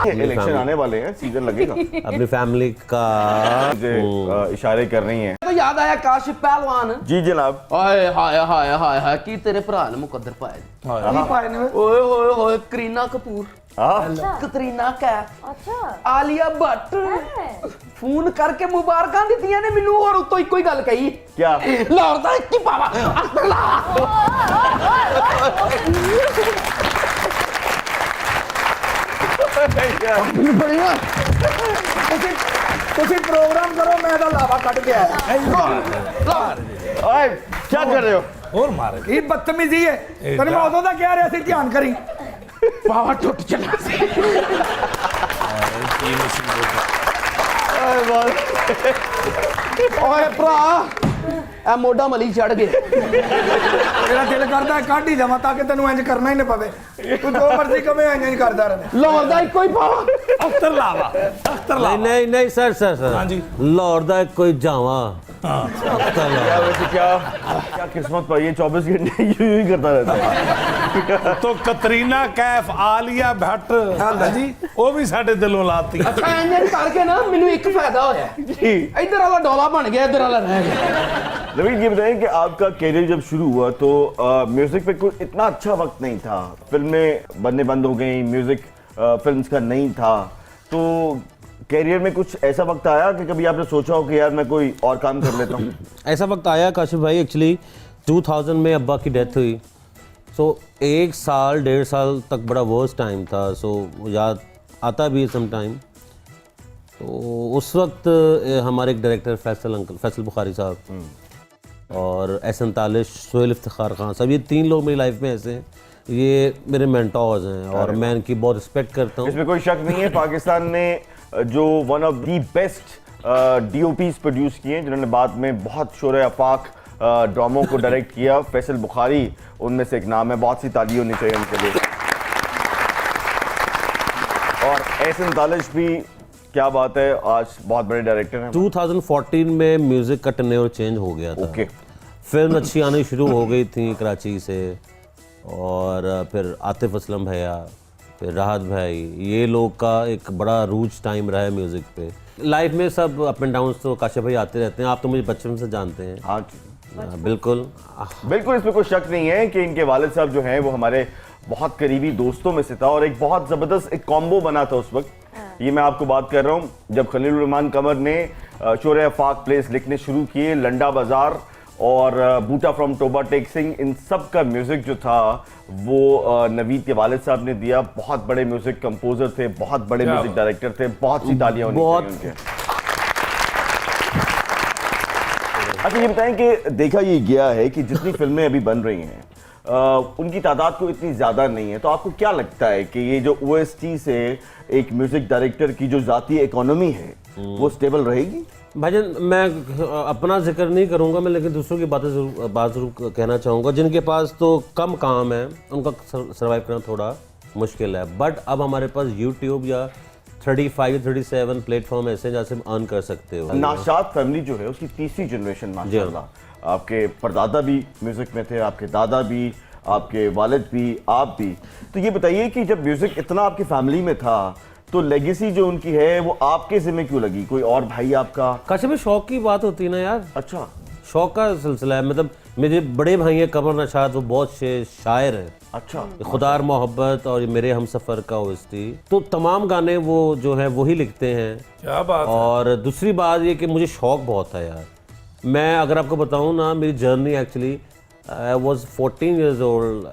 Election आने वाले हैं, सीजन लगेगा। अपनी फैमिली का मुझे इशारे कर रही हैं। तो याद आया काशिफ पहलवान। जी जनाब। हाय हाय हाय हाय हाय की तेरे भरा ने मुकद्दर पाए। ओए होए होए करीना कपूर, कतरीना कैफ, अच्छा आलिया भट्ट फोन करके मुबारकां दित्तियां ने मैनू और उतो इको ही गल कही। क्या? लाहौर दा इक्की पावा ਤੁਸੀਂ ਪ੍ਰੋਗਰਾਮ ਕਰੋ, ਮੈਂ ਤਾਂ ਲਾਵਾ ਕੱਢ ਕੇ ਆਇਆ। ओए क्या कर रहे हो? ਹੋਰ ਮਾਰ ਇਹ ਬਦਤਮੀਜ਼ੀ ਹੈ, ਤੈਨੂੰ ਮੈਂ ਉਦੋਂ ਦਾ ਕਹਿ ਰਿਹਾ ਸੀ ਧਿਆਨ ਕਰੀ। पावा टूट चला ओए भरा ए मोढा मली चढ़ गए। ਮੇਰਾ ਦਿਲ ਕਰਦਾ ਹੈ ਕੱਢ ਹੀ ਜਾਵਾਂ ਤਾਂ ਕਿ ਤੈਨੂੰ ਇੰਜ ਕਰਨਾ ਹੀ ਨਾ ਪਵੇ। ਤੂੰ ਜੋ ਮਰਜ਼ੀ ਕਵੇਂ ਇੰਜ ਕਰਦਾ ਰਹੇ। लाहौर दा इको ही पावा ਅਖਤਰ ਲਾਵਾ, ਅਖਤਰ नहीं नहीं नहीं सर सर सर हाँ जी। लाहौर दा कोई जावा क्या वैसे क्या क्या किस्मत पर ये 24 घंटे यूं ही करता रहता है। तो कतरीना कैफ, आलिया भट्ट हां जी, वो भी साडे दिलों लाती। अच्छा इंजन करके ना मैनू एक फायदा होया, जी इधर वाला डोला बन गया, इधर वाला रह गया। नवीन ये बताएं कि आपका कैरियर जब शुरू हुआ तो म्यूजिक पे कोई इतना अच्छा वक्त नहीं था, फिल्में बनने बंद हो गई, म्यूजिक फिल्म्स का नहीं था, तो कैरियर में कुछ ऐसा वक्त आया कि कभी आपने सोचा हो कि यार मैं कोई और काम कर लेता हूँ? ऐसा वक्त आया काशिफ भाई, एक्चुअली 2000 में अब्बा की डेथ हुई। सो 1 साल 1.5 साल तक बड़ा वर्स्ट टाइम था। सो याद आता भी सम टाइम। तो उस वक्त हमारे एक डायरेक्टर फैसल बुखारी साहब और एहसन तालिश, सोहेल इफ्तिखार खान साहब, ये 3 लोग मेरी लाइफ में ऐसे हैं, ये मेरे मेंटोर्स हैं और मैं इनकी बहुत रिस्पेक्ट करता हूँ। इसमें कोई शक नहीं है, पाकिस्तान ने जो one of the best DOPs produce किए, जिन्होंने बाद में बहुत शोर आफाक ड्रामों को डायरेक्ट किया, फैसल बुखारी उनमें से एक नाम है। बहुत सी ताली होनी चाहिए उनके लिए। और एहसन तालिश भी, क्या बात है, आज बहुत बड़े डायरेक्टर हैं। 2014 में म्यूज़िक का टर्नओवर चेंज हो गया था। ओके। फिल्म अच्छी आनी शुरू हो गई थी कराची से, और फिर आतिफ असलम भैया, फिर राहत भाई, ये लोग का एक बड़ा रूज टाइम रहा है म्यूज़िक पे। लाइफ में सब अप एंड डाउन तो काशिफ भाई आते रहते हैं, आप तो मुझे बचपन से जानते हैं। हाँ बिल्कुल बिल्कुल, इसमें कोई शक नहीं है कि इनके वालिद साहब जो हैं वो हमारे बहुत करीबी दोस्तों में से था और एक बहुत ज़बरदस्त एक कॉम्बो बना था उस वक्त। ये मैं आपको बात कर रहा हूँ जब खलीलुर रहमान कमर ने शोर आफाक प्लेस लिखने शुरू किए, लंडा बाजार और बूटा फ्रॉम टोबा टेक सिंह, इन सब का म्यूज़िक जो था वो नवीद के वालिद साहब ने दिया। बहुत बड़े म्यूज़िक कंपोजर थे, बहुत बड़े म्यूज़िक डायरेक्टर थे, बहुत सी तालियां होनी चाहिए उनके। अच्छा ये बताएं कि देखा ये गया है कि जितनी फिल्में अभी बन रही हैं उनकी तादाद को इतनी ज़्यादा नहीं है, तो आपको क्या लगता है कि ये जो OST से एक म्यूज़िक डायरेक्टर की जो ज़ाती इकोनॉमी है वो स्टेबल रहेगी? भाईजान मैं अपना जिक्र नहीं करूंगा मैं, लेकिन दूसरों की बात ज़रूर कहना चाहूँगा। जिनके पास तो कम काम है उनका सर्वाइव करना थोड़ा मुश्किल है, बट अब हमारे पास यूट्यूब या 35-37 प्लेटफॉर्म ऐसे जहाँ से हम अर्न कर सकते हो। नाशाद फैमिली जो है उसकी तीसरी जनरेशन माशाल्लाह, आपके परदादा भी म्यूज़िक में थे, आपके दादा भी, आपके वालिद भी, आप भी। तो ये बताइए कि जब म्यूज़िक इतना आपकी फैमिली में था तो लेगेसी जो उनकी है वो आपके ज़िम्मे क्यों लगी? कोई और भाई आपका? काशिफ भाई शौक की बात होती है ना यार। अच्छा, शौक का सिलसिला है। मतलब मेरे बड़े भाई हैं कमर नशाद, वो बहुत शायर हैं। अच्छा। खुदार मोहब्बत और मेरे हम सफ़र का OST, तो तमाम गाने वो जो है वही लिखते हैं। क्या बात है। और दूसरी बात ये कि मुझे शौक बहुत था यार। मैं अगर आपको बताऊं ना, मेरी journey actually I was 14 years old।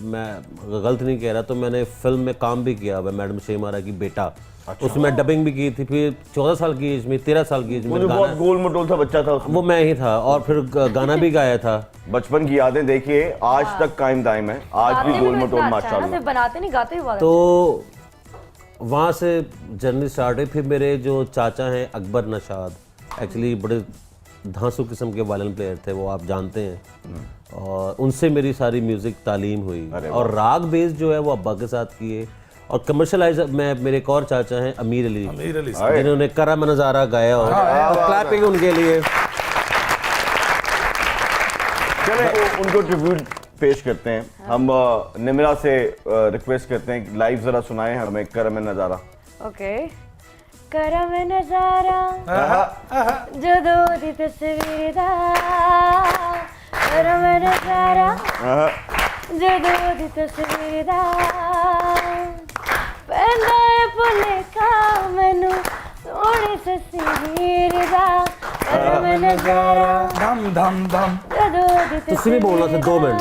मैं गलत नहीं कह रहा, तो मैंने फिल्म में काम भी किया हुआ, मैडम शेमारा की बेटा। अच्छा। उसमें डबिंग भी की थी। फिर 14 साल की एज में, 13 साल की एज में बहुत गोल मटोल सा बच्चा था उसमें। वो मैं ही था, और फिर गाना भी गाया था। बचपन की यादें देखिए आज तक कायम दायम है, आज भी गोल मटोल माशाल्लाह। बनाते नहीं गाते भी। तो वहाँ से जर्नी स्टार्ट हुई। फिर मेरे जो चाचा हैं अकबर नशाद, एक्चुअली बड़े धांसू किस्म के वायलिन प्लेयर थे, वो आप जानते हैं, और उनसे मेरी सारी म्यूज़िक तालीम हुई। और राग बेस जो है वो अब्बा के साथ किए, और कमर्शलाइज में मेरे एक और चाचा हैं अमीर अली, जिन्होंने करम नज़ारा गाया, और क्लैपिंग उनके लिए। चले उनको ट्रिब्यूट पेश करते हैं। हम निम्रा से रिक्वेस्ट करते हैं लाइव जरा सुनाएं हमें करम नजारा। ओके। करम नजारा ਜਦੋਂ ਦੀ ਤਸਵੀਰ ਦਾ ਕਰਮ ਨਜ਼ਾਰਾ ਜਦੋਂ ਦੀ ਤਸਵੀਰ ਦਾ ਪੈਂਦਾ ਏ ਭੁਲੇਖਾ ਮੈਨੂੰ ਸੋਹਣੀ ਤਸਵੀਰ ਦਾ ਕਰਮ ਨਜ਼ਾਰਾ ਧਮ ਧਮ ਧਮ ਜਦੋਂ ਦੀ ਤੁਸੀਂ ਵੀ ਬੋਲਣਾ ਸੀ 2 ਮਿੰਟ।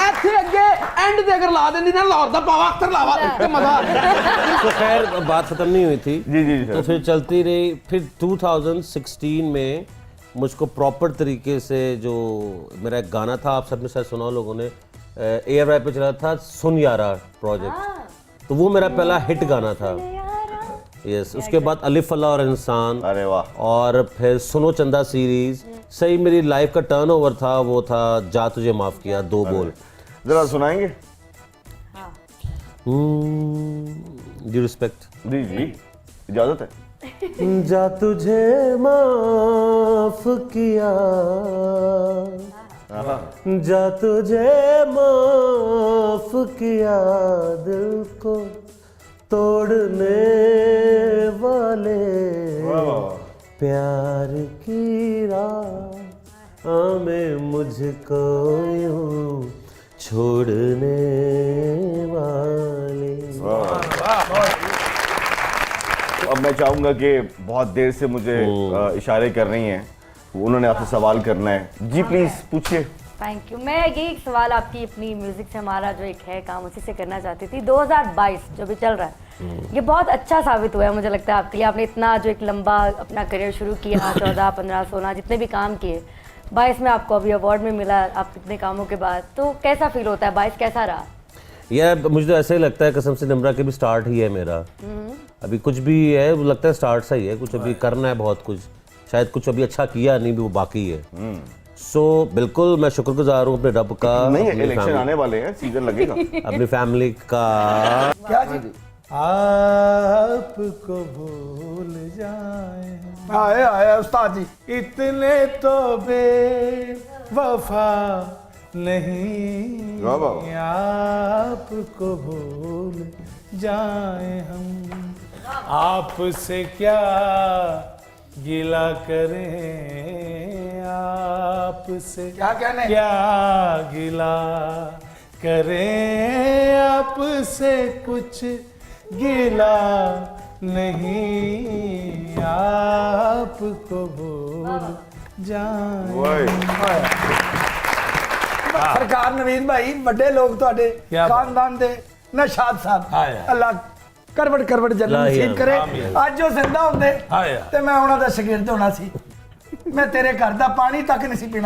ਇੱਥੇ ਅੱਗੇ ਐਂਡ ਤੇ ਅਗਰ ਲਾ ਦਿੰਦੀ ਨਾ ਲਾਹੌਰ ਦਾ ਪਾਵਾ ਅਖਤਰ ਲਾਵਾ ਤੇ ਮਜ਼ਾ तो खैर बात खत्म नहीं हुई थी। जी जी तो फिर चलती रही। फिर 2016 में मुझको प्रॉपर तरीके से जो मेरा एक गाना था, आप सबने शायद सुना लोगों ने, ARY पे चला था सुन यारा प्रोजेक्ट, तो वो मेरा पहला हिट गाना था। यस, उसके बाद अलिफ अल्लाह और इंसान, अरे वाह, और फिर सुनो चंदा सीरीज। सही मेरी लाइफ का टर्नओवर था, वो था जा तुझे माफ किया, 2 बोल। जरा सुनाएंगे? Due respect. जी जी, इजाजत है। जा तुझे माफ किया, जा तुझे माफ किया, दिल को तोड़ने वाले प्यार की राह में मुझको यूं छोड़ने वाले। तो अब मैं चाहूंगा कि बहुत देर से मुझे इशारे कर रही हैं, उन्होंने आपसे सवाल करना है। जी प्लीज पूछिए। Thank you. मैं ये एक सवाल आपकी अपनी म्यूजिक से, हमारा जो एक है काम, उसी से करना चाहती थी। 2022 जो भी चल रहा है, ये बहुत अच्छा साबित हुआ है मुझे लगता है आपके लिए। आपने इतना जो एक लंबा अपना करियर शुरू किया, 14, 15, 16 जितने भी काम किए, 22 में आपको अभी अवार्ड में मिला आप इतने कामों के बाद, तो कैसा फील होता है? 22 कैसा रहा? यार मुझे तो ऐसा ही लगता है कसम से, निम्रा के भी स्टार्ट ही है मेरा। अभी कुछ भी है, वो लगता है स्टार्ट सा ही है। कुछ अभी करना है बहुत कुछ, शायद कुछ अभी अच्छा किया नहीं भी, वो बाकी है। सो बिल्कुल मैं शुक्रगुजार हूँ अपने रब का। नहीं, अपनी इलेक्शन family- आने वाले हैं, सीजन लगेगा। अपनी फैमिली का। क्या जी? आपको भूल जाए आए आए उस्ताद जी। इतने तो बेवफा नहीं, वाह, वाह। आपको भूल जाए हम, आपसे क्या गिला करें, आपसे क्या कहने? क्या गिला करें, आपसे कुछ गिला नहीं, आपको भूल जाए। सरकार नवीन भाई, बड़े लोग ਤੁਹਾਡੇ क्या बात। खानदान ਦੇ नशाद साहब, हाय। अल्लाह करवट करवट जन्नत ला नसीब या। करे। आमीन। ਅੱਜ ਉਹ ਜ਼ਿੰਦਾ ਹੁੰਦੇ हाय। ਤੇ ਮੈਂ ਉਹਨਾਂ ਦਾ ਸ਼ਾਗਿਰਦ ਹੋਣਾ ਸੀ। ਮੈਂ ਤੇਰੇ ਘਰ ਦਾ ਪਾਣੀ ਤੱਕ ਨਹੀਂ ਸੀ ਪੀਣਾ।